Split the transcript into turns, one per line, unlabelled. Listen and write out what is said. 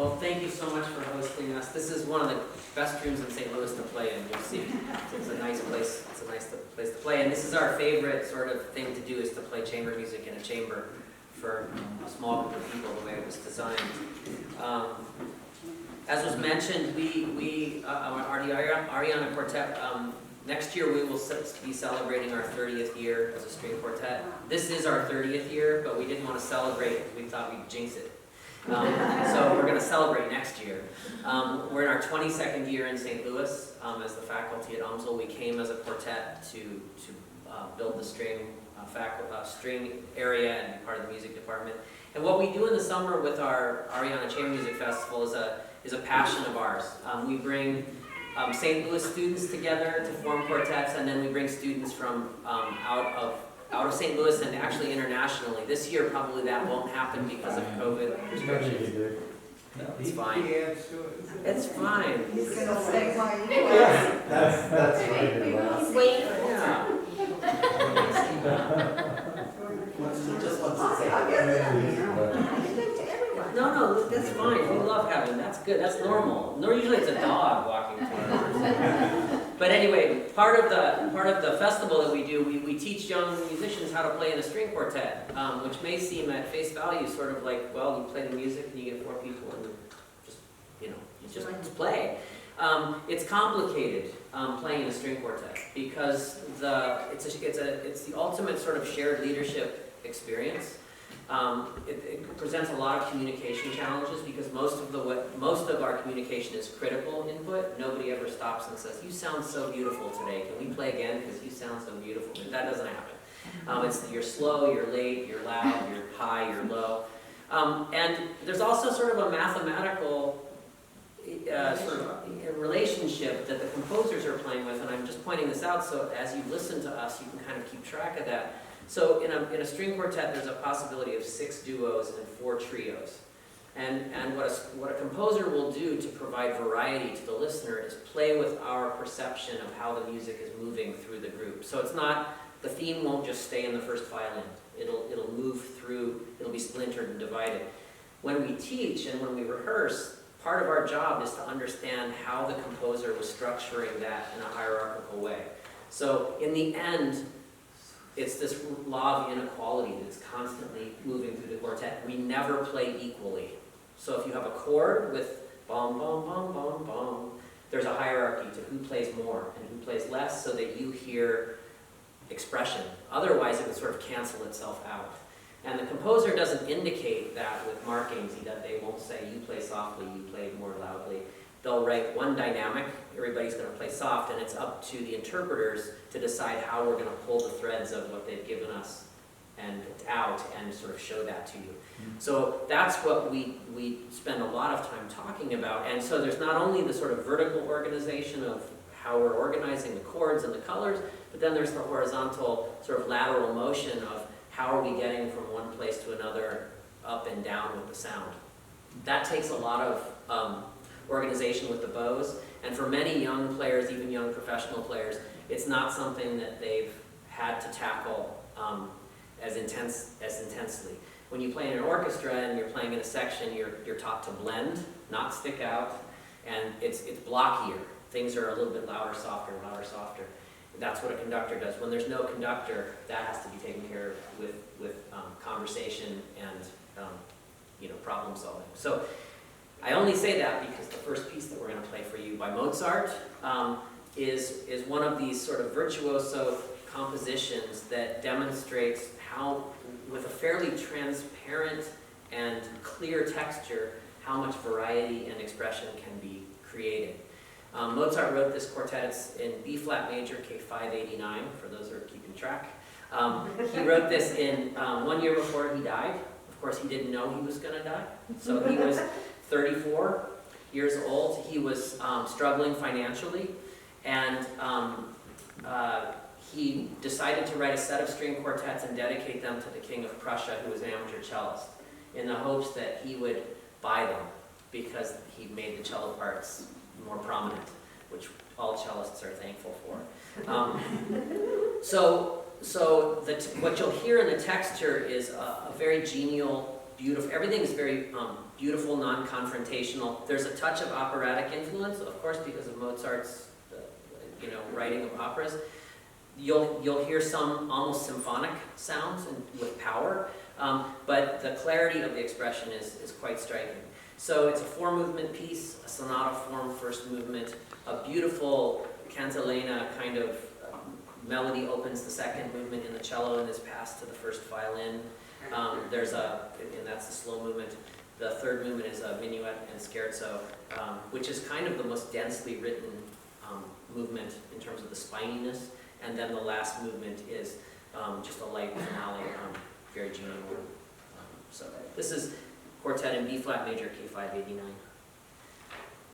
Well, thank you so much for hosting us. This is one of the best rooms in St. Louis to play in. You'll see, it's a nice place. It's a nice place to play, and this is our favorite sort of thing to do, is to play chamber music in a chamber for a small group of people, the way it was designed. As was mentioned, our Arianna Quartet. Next year we will be celebrating our 30th year as a string quartet. This is our 30th year, but we didn't want to celebrate because we thought we'd jinx it. So we're going to celebrate next year. We're in our 22nd year in St. Louis as the faculty at UMSL. We came as a quartet to build the string area and be part of the music department. And what we do in the summer with our Arianna Chamber Music Festival is a passion of ours. We bring St. Louis students together to form quartets, and then we bring students from out of St. Louis and actually internationally. This year probably that won't happen because of COVID restrictions. No, it's fine. It's fine.
He's going to say why you
That's right.
He's waiting for
Yeah.
He just wants to say.
I'll get it.
No, that's fine. We love having. That's good. That's normal. No, usually it's a dog walking toward us. But anyway, part of the festival that we do, we teach young musicians how to play in a string quartet, which may seem at face value sort of like, well, you play the music and you get 4 people and you just play. It's complicated playing in a string quartet because it's the ultimate sort of shared leadership experience. It presents a lot of communication challenges because most of our communication is critical input. Nobody ever stops and says, "You sound so beautiful today. Can we play again because you sound so beautiful?" That doesn't happen. You're slow, you're late, you're loud, you're high, you're low. And there's also sort of a mathematical sort of relationship that the composers are playing with, and I'm just pointing this out so as you listen to us, you can kind of keep track of that. So in a string quartet, there's a possibility of 6 duos and 4 trios. And what a composer will do to provide variety to the listener is play with our perception of how the music is moving through the group. So it's not, the theme won't just stay in the first violin. It'll move through, it'll be splintered and divided. When we teach and when we rehearse, part of our job is to understand how the composer was structuring that in a hierarchical way. So in the end, it's this law of inequality that's constantly moving through the quartet. We never play equally. So if you have a chord with bom, bom, bom, bom, bom, there's a hierarchy to who plays more and who plays less so that you hear expression. Otherwise, it would sort of cancel itself out. And the composer doesn't indicate that with markings. They won't say, you play softly, you play more loudly. They'll write one dynamic, everybody's going to play soft, and it's up to the interpreters to decide how we're going to pull the threads of what they've given us and out and sort of show that to you. So that's what we spend a lot of time talking about. And so there's not only the sort of vertical organization of how we're organizing the chords and the colors, but then there's the horizontal sort of lateral motion of how are we getting from one place to another, up and down with the sound. That takes a lot of organization with the bows, and for many young players, even young professional players, it's not something that they've had to tackle as intensely. When you play in an orchestra and you're playing in a section, you're taught to blend, not stick out, and it's blockier. Things are a little bit louder, softer. That's what a conductor does. When there's no conductor, that has to be taken care of with conversation and problem solving. So I only say that because the first piece that we're going to play for you by Mozart is one of these sort of virtuoso compositions that demonstrates how, with a fairly transparent and clear texture, how much variety and expression can be created. Mozart wrote this quartet. It's in B flat major, K589, for those who are keeping track. He wrote this in 1 year before he died. Of course, he didn't know he was going to die. So he was 34 years old. He was struggling financially, and he decided to write a set of string quartets and dedicate them to the King of Prussia, who was an amateur cellist, in the hopes that he would buy them because he made the cello parts more prominent, which all cellists are thankful for. What you'll hear in the texture is a very genial, beautiful. Everything is very beautiful, non-confrontational. There's a touch of operatic influence, of course, because of Mozart's writing of operas. You'll hear some almost symphonic sounds and with power, but the clarity of the expression is quite striking. So it's a 4-movement piece, a sonata form first movement, a beautiful cantilena kind of melody opens the second movement in the cello and is passed to the first violin. And that's the slow movement. The third movement is a minuet and scherzo, which is kind of the most densely written movement in terms of the spininess. And then the last movement is just a light finale, very Juno. So this is Quartet in B-flat major, K589.